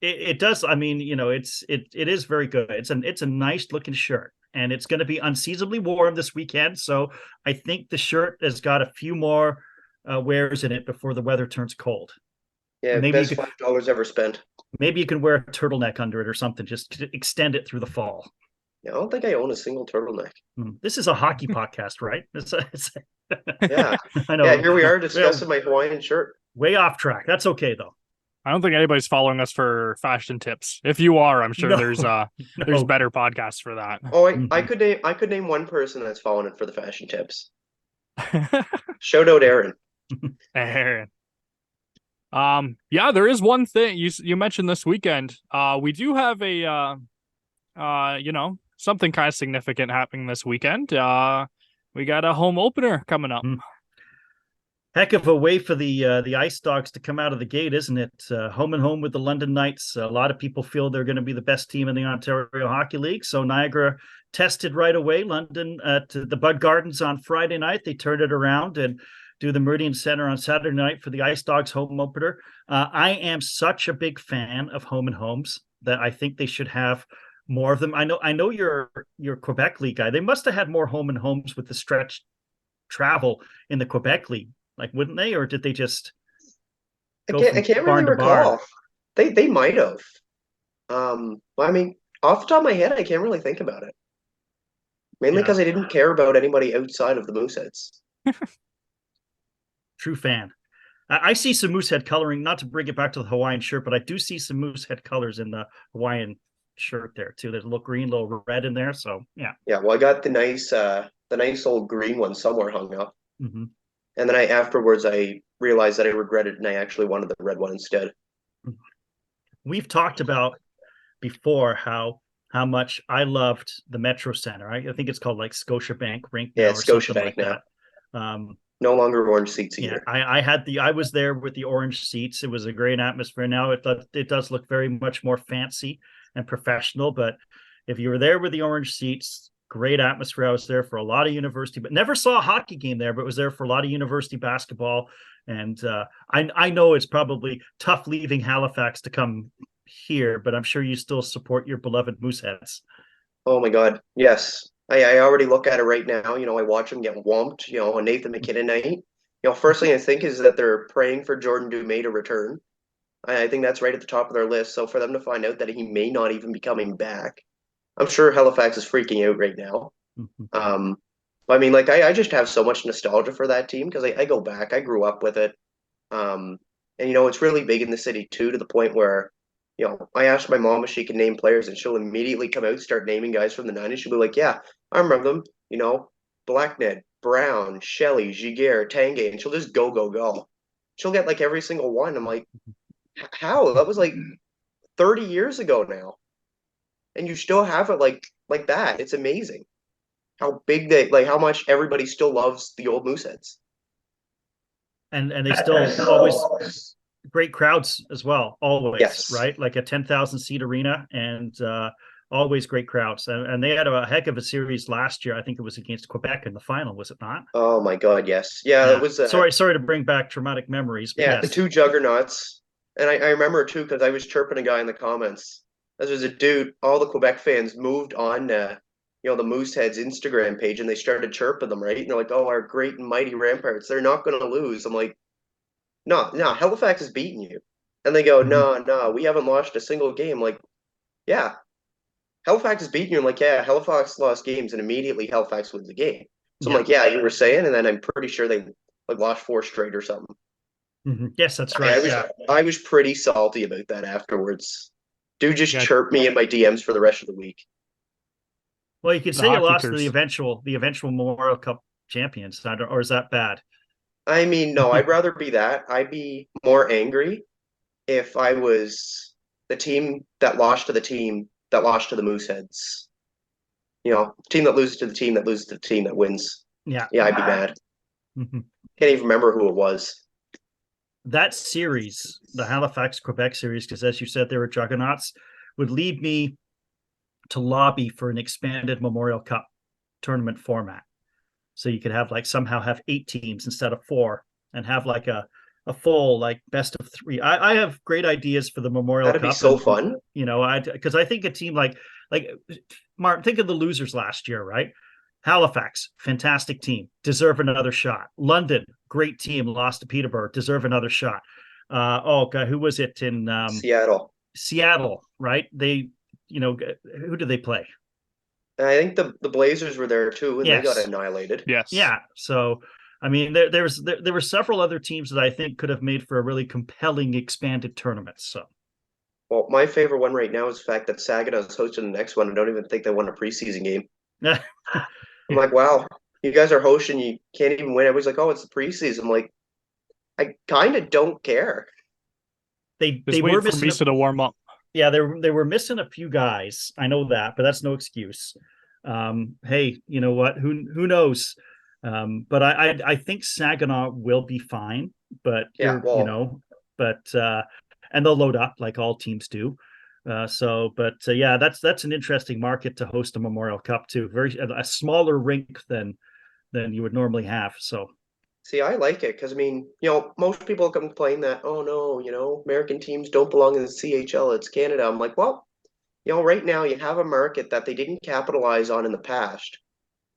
[SPEAKER 3] it does. I mean, it is very good. It's a nice looking shirt, and it's going to be unseasonably warm this weekend. So I think the shirt has got a few more wears in it before the weather turns cold.
[SPEAKER 2] Yeah,
[SPEAKER 3] Maybe you
[SPEAKER 2] best
[SPEAKER 3] could
[SPEAKER 2] $5 ever spent.
[SPEAKER 3] maybe you can wear a turtleneck under it or something, just to extend it through the fall.
[SPEAKER 2] Yeah, I don't think I own a single turtleneck.
[SPEAKER 3] This is a hockey podcast, right?
[SPEAKER 2] Yeah,
[SPEAKER 3] I
[SPEAKER 2] yeah.
[SPEAKER 3] know.
[SPEAKER 2] Here we are
[SPEAKER 3] Well,
[SPEAKER 2] discussing my Hawaiian shirt.
[SPEAKER 3] way off track. That's okay though.
[SPEAKER 1] I don't think anybody's following us for fashion tips. If you are, I'm sure
[SPEAKER 3] No,
[SPEAKER 1] there's
[SPEAKER 3] no.
[SPEAKER 1] better podcasts for that.
[SPEAKER 2] Oh, I
[SPEAKER 3] Mhm.
[SPEAKER 2] could name one person that's following it for the fashion tips. Shout out Aaron.
[SPEAKER 1] Aaron. Yeah, there is one thing you mentioned this weekend. We do have a something kind of significant happening this weekend. We got a home opener coming up.
[SPEAKER 3] Heck of a way for the Ice Dogs to come out of the gate, isn't it? Home and home with the London Knights. A lot of people feel they're going to be the best team in the Ontario Hockey League. So Niagara tested right away. London at the Bud Gardens on Friday night. They turned it around and do the Meridian Center on Saturday night for the Ice Dogs home opener. I am such a big fan of home and homes that I think they should have more of them. I know your Quebec League guy. They must have had more home and homes with the stretch travel in the Quebec League. Like, wouldn't they, or did they just go
[SPEAKER 2] I
[SPEAKER 3] from
[SPEAKER 2] can't really
[SPEAKER 3] barn to barn?
[SPEAKER 2] recall. They might have. I mean, off the top of my head, I can't really think about it. Mainly
[SPEAKER 3] Yeah,
[SPEAKER 2] because I didn't care about anybody outside of the Mooseheads.
[SPEAKER 3] true fan. I see some Moosehead coloring. Not to bring it back to the Hawaiian shirt, but I do see some Moosehead colors in the Hawaiian shirt there too. There's a little green, little red in there. So yeah.
[SPEAKER 2] Yeah, well, I got the nice old green one somewhere hung up,
[SPEAKER 3] Mm-hmm.
[SPEAKER 2] and then afterwards I realized that I regretted, and I actually wanted the red one instead.
[SPEAKER 3] We've talked about before how much I loved the Metro Center. I think it's called like Scotiabank Rink
[SPEAKER 2] Yeah,
[SPEAKER 3] now
[SPEAKER 2] it's
[SPEAKER 3] or something
[SPEAKER 2] Scotiabank
[SPEAKER 3] like
[SPEAKER 2] now.
[SPEAKER 3] that.
[SPEAKER 2] No longer orange seats
[SPEAKER 3] Yeah,
[SPEAKER 2] either.
[SPEAKER 3] I was there with the orange seats. It was a great atmosphere. Now it does look very much more fancy and professional. But if you were there with the orange seats, great atmosphere. I was there for a lot of university, but never saw a hockey game there. But was there for a lot of university basketball. And I know it's probably tough leaving Halifax to come here, but I'm sure you still support your beloved Mooseheads.
[SPEAKER 2] Oh my God, yes. I already look at it right now. I watch them get whumped. On Nathan McKinnon night. First thing I think is that they're praying for Jordan Dumais to return. I think that's right at the top of their list. So for them to find out that he may not even be coming back, I'm sure Halifax is freaking out right now.
[SPEAKER 3] Mm-hmm.
[SPEAKER 2] I mean, like I just have so much nostalgia for that team because I go back. I grew up with it. And it's really big in the city too, to the point where, I asked my mom if she can name players, and she'll immediately come out, start naming guys from the 90s. She'll be like, yeah, I remember them, Blackned, Brown, Shelley, Giguere, Tanguay, and she'll just go, go, go. She'll get like every single one. I'm like, how? That was like 30 years ago now. And you still have it like that. It's amazing how big how much everybody still loves the old Mooseheads.
[SPEAKER 3] And they still always great crowds as well, always,
[SPEAKER 2] Yes.
[SPEAKER 3] right? Like a 10,000 seat arena, and always great crowds. And they had a heck of a series last year. I think it was against Quebec in the final, was it not?
[SPEAKER 2] Oh my God, yes. Yeah,
[SPEAKER 3] Yeah.
[SPEAKER 2] it was.
[SPEAKER 3] Sorry to bring back traumatic memories, but
[SPEAKER 2] Yeah,
[SPEAKER 3] yes.
[SPEAKER 2] the two juggernauts. And I remember too, because I was chirping a guy in the comments. There was a dude, all the Quebec fans moved on the Mooseheads Instagram page, and they started chirping them, right? And they're like, oh, our great and mighty Ramparts, they're not going to lose. I'm like, no, Halifax is beating you. And they go, no, we haven't lost a single game. Like, yeah, Halifax is beating you. I'm like, yeah, Halifax lost games, and immediately Halifax wins the game. So I'm like, yeah, you were saying, and then I'm pretty sure they like lost 4 straight or something.
[SPEAKER 3] Yes, that's right.
[SPEAKER 2] I was pretty salty about that afterwards. Dude just chirped me in my DMs for the rest of the week.
[SPEAKER 3] Well, you could say you lost to the eventual Memorial Cup champions, or is that bad?
[SPEAKER 2] I mean, no, I'd rather be that. I'd be more angry if I was the team that lost to the team that lost to the Mooseheads. Team that loses to the team that loses to the team that wins.
[SPEAKER 3] Yeah,
[SPEAKER 2] I'd be mad. Can't even remember who it was.
[SPEAKER 3] That series, the Halifax Quebec series, because as you said, they were juggernauts, would lead me to lobby for an expanded Memorial Cup tournament format. So you could have somehow have 8 teams instead of 4, and have like a full best of 3. I have great ideas for the Memorial Cup.
[SPEAKER 2] That'd be so fun.
[SPEAKER 3] Because I think a team like Martin, think of the losers last year, right? Halifax, fantastic team, deserve another shot. London, great team, lost to Peterborough, deserve another shot. God, who was it in
[SPEAKER 2] Seattle?
[SPEAKER 3] Seattle, right? They, who did they play?
[SPEAKER 2] I think the Blazers were there too, and they got annihilated.
[SPEAKER 1] Yes.
[SPEAKER 3] Yeah. So, I mean, there were several other teams that I think could have made for a really compelling expanded tournament. So,
[SPEAKER 2] well, my favorite one right now is the fact that Saginaw is hosting the next one. I don't even think they won a preseason game. I'm like, wow, you guys are hosting, you can't even win. Everybody's like, oh, it's the preseason. I'm like, I kind of don't care.
[SPEAKER 3] They
[SPEAKER 1] were missing Misa to warm up.
[SPEAKER 3] Yeah, they were missing a few guys. I know that, but that's no excuse. Hey, you know what? Who knows? But I think Saginaw will be fine. But
[SPEAKER 2] yeah,
[SPEAKER 3] and they'll load up like all teams do. That's an interesting market to host a Memorial Cup too. A smaller rink than you would normally have. So,
[SPEAKER 2] see, I like it because I mean, most people complain that oh no, American teams don't belong in the CHL. It's Canada. I'm like, well, right now you have a market that they didn't capitalize on in the past,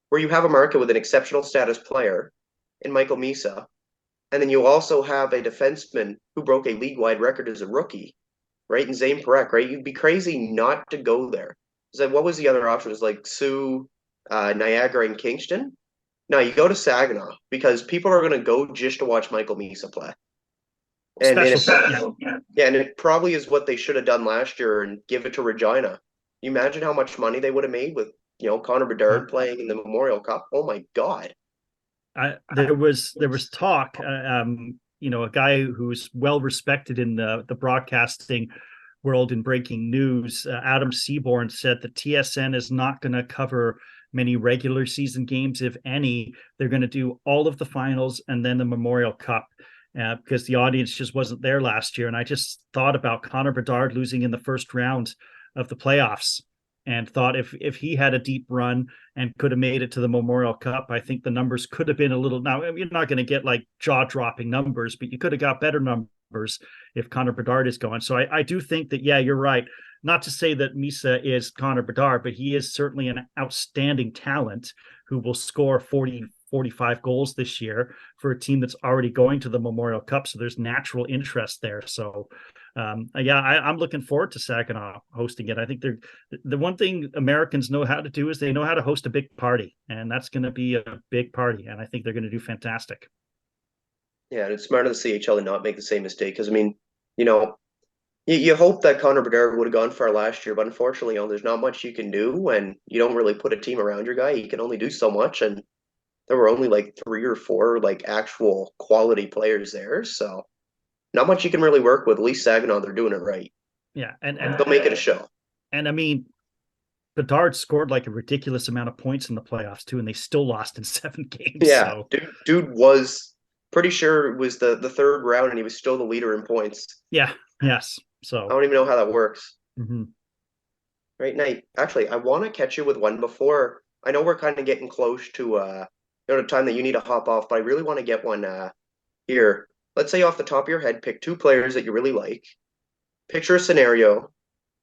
[SPEAKER 2] where you have a market with an exceptional status player in Michael Misa, and then you also have a defenseman who broke a league-wide record as a rookie. Right, and Zane Parekh, right? You'd be crazy not to go there. So what was the other option? It was like Sioux, Niagara, and Kingston. No, you go to Saginaw because people are going to go just to watch Michael Misa play. And it probably is what they should have done last year and give it to Regina. You imagine how much money they would have made with Connor Bedard playing in the Memorial Cup. Oh my God!
[SPEAKER 3] There was talk. A guy who's well respected in the broadcasting world in breaking news, Adam Seaborn, said that TSN is not going to cover many regular season games, if any. They're going to do all of the finals and then the Memorial Cup because the audience just wasn't there last year. And I just thought about Connor Bedard losing in the first round of the playoffs and thought if he had a deep run and could have made it to the Memorial Cup, I think the numbers could have been a little. Now, you're not going to get like jaw-dropping numbers, but you could have got better numbers if Connor Bedard is going. So I do think that, yeah, you're right. Not to say that Misa is Connor Bedard, but he is certainly an outstanding talent who will score 40, 45 goals this year for a team that's already going to the Memorial Cup. So there's natural interest there. So I'm looking forward to Saginaw hosting it. I think the one thing Americans know how to do is they know how to host a big party, and that's going to be a big party. And I think they're going to do fantastic.
[SPEAKER 2] Yeah, and it's smart of the CHL to not make the same mistake because I mean, you know, you hope that Connor Bedard would have gone far last year, but unfortunately, there's not much you can do when you don't really put a team around your guy. He can only do so much, and there were only like three or four like actual quality players there, so not much you can really work with. At least Saginaw, they're doing it right.
[SPEAKER 3] Yeah,
[SPEAKER 2] They'll make it a show.
[SPEAKER 3] and I mean, Bedard scored like a ridiculous amount of points in the playoffs too, and they still lost in 7 games.
[SPEAKER 2] Yeah,
[SPEAKER 3] So
[SPEAKER 2] dude was pretty sure it was the third round, and he was still the leader in points.
[SPEAKER 3] yeah, yes.
[SPEAKER 2] I
[SPEAKER 3] So
[SPEAKER 2] don't even know how that works.
[SPEAKER 3] mhm.
[SPEAKER 2] Right, Night. Actually, I want to catch you with one before. I know we're kind of getting close to the time that you need to hop off, but I really want to get one here. Let's say off the top of your head, pick two players that you really like. Picture a scenario.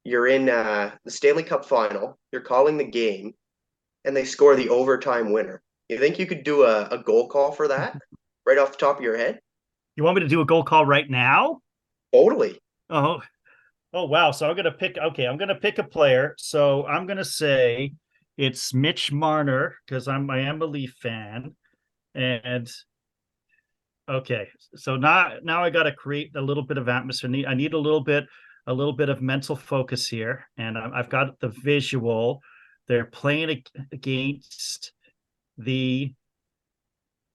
[SPEAKER 2] You're in the Stanley Cup final. You're calling the game, and they score the overtime winner. You think you could do a goal call for that right off the top of your head?
[SPEAKER 3] You want me to do a goal call right now?
[SPEAKER 2] Totally.
[SPEAKER 3] Oh, oh wow. So I'm gonna pick. Okay, I'm gonna pick a player. So I'm gonna say it's Mitch Marner because I am a Leaf fan, and okay. So now I got to create a little bit of atmosphere. I need a little bit of mental focus here, and I've got the visual. They're playing against the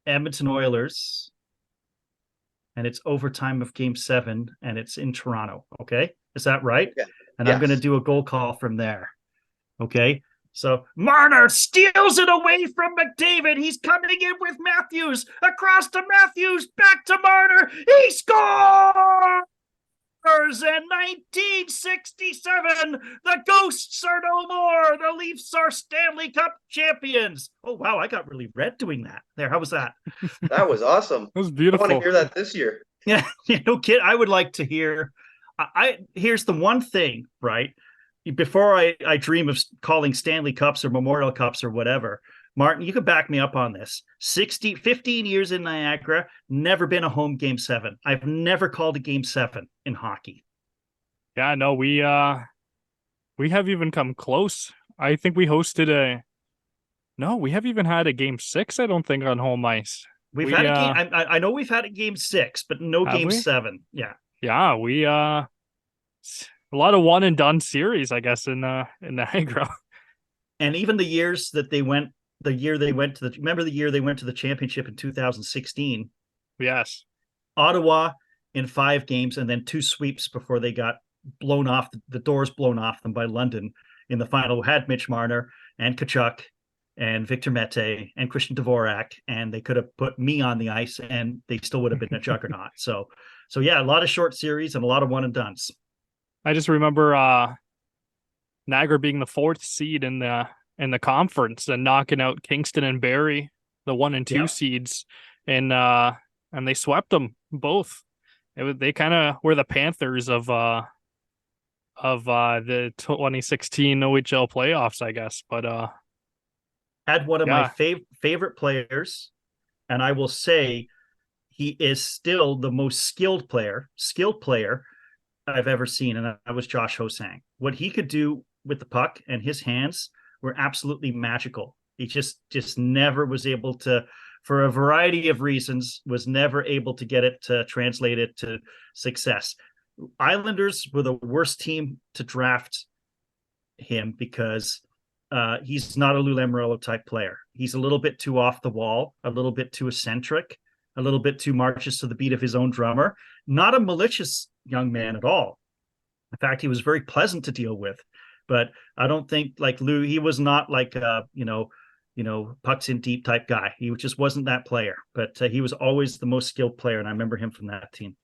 [SPEAKER 3] Edmonton Oilers, and it's overtime of Game 7, and it's in Toronto. Okay, is that right?
[SPEAKER 2] Yeah.
[SPEAKER 3] And I'm going to
[SPEAKER 2] Yes.
[SPEAKER 3] do a goal call from there. Okay. So Marner steals it away from McDavid. He's coming in with Matthews across to Matthews, back to Marner. He scores! In 1967, the Ghosts are no more. The Leafs are Stanley Cup champions. Oh wow, I got really red doing that. There, how was that?
[SPEAKER 2] That was awesome.
[SPEAKER 1] It was
[SPEAKER 2] I want to
[SPEAKER 1] beautiful.
[SPEAKER 2] hear that this year.
[SPEAKER 3] Yeah, no kid. I would like to hear. I here's the one thing, right? Before I dream of calling Stanley Cups or Memorial Cups or whatever, Martin, you could back me up on this. 15 years in Niagara, never been a home game 7. I've never called a game 7 in hockey.
[SPEAKER 1] Yeah, no, we have even come close. I think we hosted a no, we have even had a game 6, I don't think, on home ice.
[SPEAKER 3] We've
[SPEAKER 1] We
[SPEAKER 3] had a game. I know we've had a game 6, but no
[SPEAKER 1] have
[SPEAKER 3] game
[SPEAKER 1] we?
[SPEAKER 3] 7. Yeah,
[SPEAKER 1] Yeah, we a lot of one and done series, I guess, in Niagara.
[SPEAKER 3] and even the years that they went, the year they went to the. Remember the year they went to the championship in 2016?
[SPEAKER 1] Yes.
[SPEAKER 3] Ottawa in 5 games, and then 2 sweeps before they got blown off, the doors blown off them by London in the final. Had Mitch Marner and Kachuk and Victor Mete and Christian Dvorak, and they could have put me on the ice and they still would have been a juggernaut. So yeah, a lot of short series and a lot of one and dones.
[SPEAKER 1] I just remember Niagara being the 4th seed in the conference and knocking out Kingston and Barrie, the 1 and 2
[SPEAKER 3] Yeah.
[SPEAKER 1] seeds, and they swept them both. They kind of were the Panthers of the 2016 OHL playoffs, I guess. But
[SPEAKER 3] Had one of
[SPEAKER 1] yeah,
[SPEAKER 3] my favorite players, and I will say he is still the most skilled player I've ever seen, and that was Josh Hosang. What he could do with the puck and his hands were absolutely magical. He just never was able to, for a variety of reasons, was never able to get it to translate it to success. Islanders were the worst team to draft him because he's not a Lou Lamoriello type player. He's a little bit too off the wall, a little bit too eccentric, a little bit too marches to the beat of his own drummer. Not a malicious young man at all. In fact, he was very pleasant to deal with. But I don't think like Lou, he was not like pucks in deep type guy. He just wasn't that player. But he was always the most skilled player, and I remember him from that team.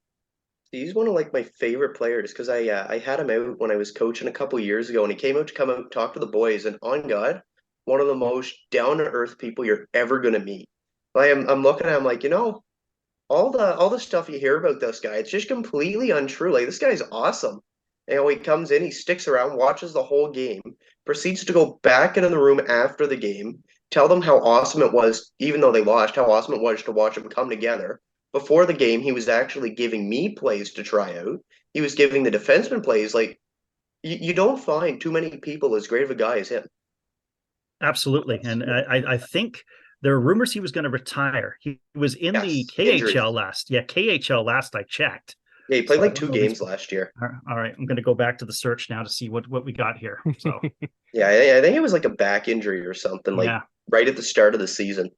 [SPEAKER 2] He's one of like my favorite players because I had him out when I was coaching a couple years ago, and he came out to come out and talk to the boys. And on God, one of the most down to earth people you're ever gonna meet. I'm looking at him like all the stuff you hear about this guy, it's just completely untrue. Like this guy's awesome. He comes in, he sticks around, watches the whole game, proceeds to go back into the room after the game, tell them how awesome it was, even though they lost, how awesome it was to watch them come together. Before the game, he was actually giving me plays to try out. He was giving the defenseman plays. Like you don't find too many people as great of a guy as him.
[SPEAKER 3] Absolutely. And I think there are rumors he was going to retire. He was in the KHL
[SPEAKER 2] injuries.
[SPEAKER 3] last. Yeah, KHL last I checked.
[SPEAKER 2] Yeah, he played like 2 games last year.
[SPEAKER 3] All right, I'm going to go back to the search now to see what we got here. So
[SPEAKER 2] Yeah, I think it was like a back injury or something, like
[SPEAKER 3] yeah,
[SPEAKER 2] right at the start of the season.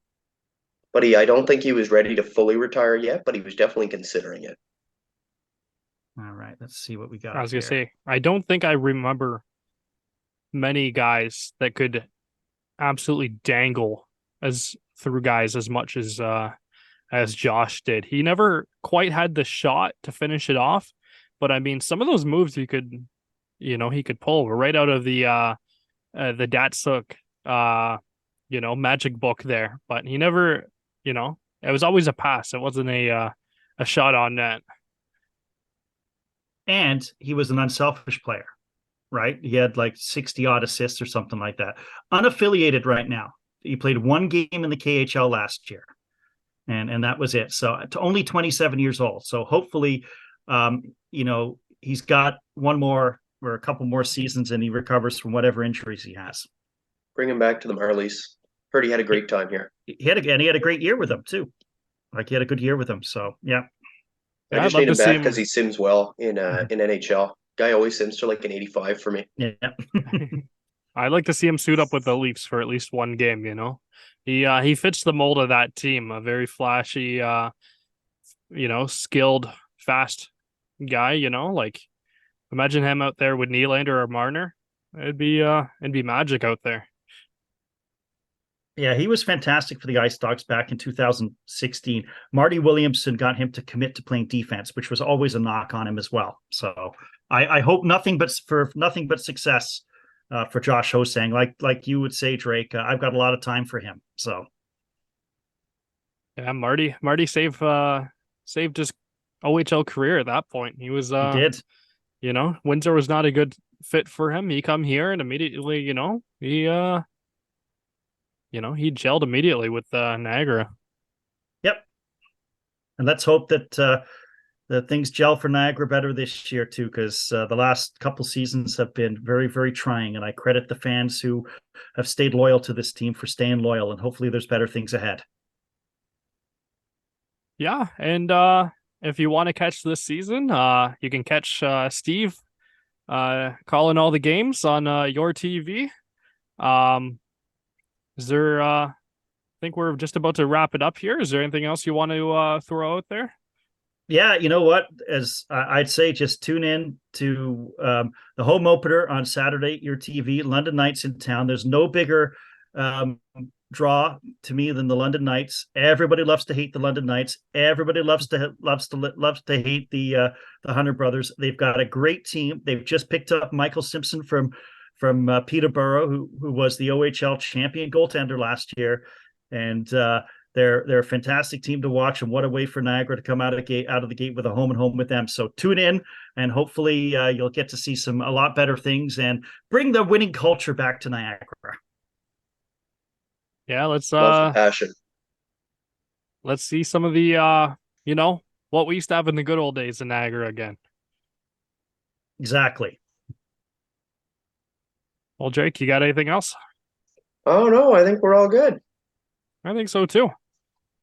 [SPEAKER 2] But I don't think he was ready to fully retire yet, but he was definitely considering it.
[SPEAKER 3] all right. Let's see what we got.
[SPEAKER 1] I was gonna
[SPEAKER 3] here.
[SPEAKER 1] say, I don't think I remember many guys that could absolutely dangle as through guys as much as Josh did. He never quite had the shot to finish it off, but I mean, some of those moves he could pull right out of the Datsuk magic book there. But he never, it was always a pass. It wasn't a shot on net.
[SPEAKER 3] And he was an unselfish player, right? He had like 60 odd assists or something like that. Unaffiliated right now. He played 1 game in the KHL last year. And that was it. So only 27 years old. So hopefully, he's got one more or a couple more seasons and he recovers from whatever injuries he has.
[SPEAKER 2] Bring him back to the Marlies. Heard he had a great time here.
[SPEAKER 3] He had a great year with them too. Like he had a good year with them. So yeah.
[SPEAKER 2] I just need him back because he sims well in NHL. Guy always sims to like an 85 for me.
[SPEAKER 3] Yeah.
[SPEAKER 1] I'd like to see him suit up with the Leafs for at least 1 game, He fits the mold of that team, a very flashy, skilled, fast guy, like imagine him out there with Nylander or Marner. It'd be magic out there.
[SPEAKER 3] Yeah, he was fantastic for the IceDogs back in 2016. Marty Williamson got him to commit to playing defense, which was always a knock on him as well. So I hope nothing but success for Josh Ho-Sang. Like you would say, Drake, I've got a lot of time for him. So
[SPEAKER 1] yeah, Marty saved his OHL career at that point. He was
[SPEAKER 3] he did.
[SPEAKER 1] Windsor was not a good fit for him. He come here and immediately, he gelled immediately with Niagara.
[SPEAKER 3] Yep. And let's hope that things gel for Niagara better this year too, because the last couple seasons have been very, very trying. And I credit the fans who have stayed loyal to this team for staying loyal. And hopefully there's better things ahead.
[SPEAKER 1] Yeah. And if you want to catch this season, you can catch Steve calling all the games on your TV. Is there I think we're just about to wrap it up here. Is there anything else you want to throw out there?
[SPEAKER 3] Yeah, you know what? As I'd say, just tune in to the home opener on Saturday, your TV, London Knights in town. There's no bigger draw to me than the London Knights. Everybody loves to hate the London Knights. Everybody loves to hate the Hunter brothers. They've got a great team. They've just picked up Michael Simpson from Peterborough, who was the OHL champion goaltender last year, and they're a fantastic team to watch. And what a way for Niagara to come out of the gate with a home and home with them. So tune in, and hopefully you'll get to see a lot better things and bring the winning culture back to Niagara.
[SPEAKER 1] Yeah, let's
[SPEAKER 2] Love the passion.
[SPEAKER 1] Let's see some of the what we used to have in the good old days in Niagara again.
[SPEAKER 3] Exactly.
[SPEAKER 1] Well, Jake, you got anything else?
[SPEAKER 2] Oh no, I think we're all good.
[SPEAKER 1] I think so too.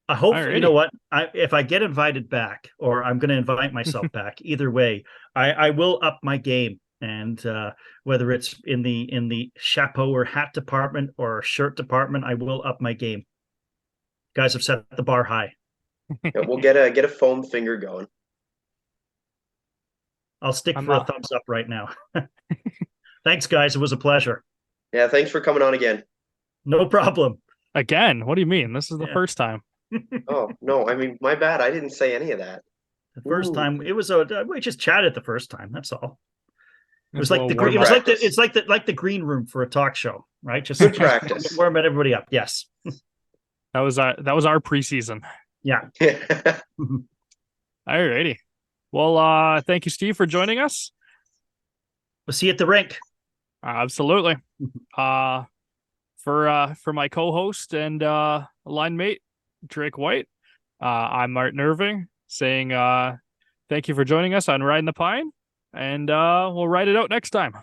[SPEAKER 3] I hope you know what. If I get invited back, or I'm going to invite myself back, either way, I will up my game. And whether it's in the chapeau or hat department or shirt department, I will up my game. You guys have set the bar high.
[SPEAKER 2] Yeah, we'll get a foam finger going.
[SPEAKER 3] I'll stick for a thumbs up right now. Thanks, guys. It was a pleasure.
[SPEAKER 2] Yeah, thanks for coming on again.
[SPEAKER 3] No problem.
[SPEAKER 1] Again? What do you mean? This is the first time.
[SPEAKER 2] Oh, no, I mean, my bad. I didn't say any of that.
[SPEAKER 3] The first time, it was we just chatted the first time. That's all. It was like the green room for a talk show, right? Just
[SPEAKER 2] good practice.
[SPEAKER 3] Warm everybody up. Yes.
[SPEAKER 1] That was our preseason.
[SPEAKER 3] Yeah.
[SPEAKER 1] All righty. Well, thank you, Steve, for joining us.
[SPEAKER 3] We'll see you at the rink.
[SPEAKER 1] Absolutely. For my co-host and line mate, Drake White, I'm Martin Irving, saying thank you for joining us on Riding the Pine, and we'll ride it out next time.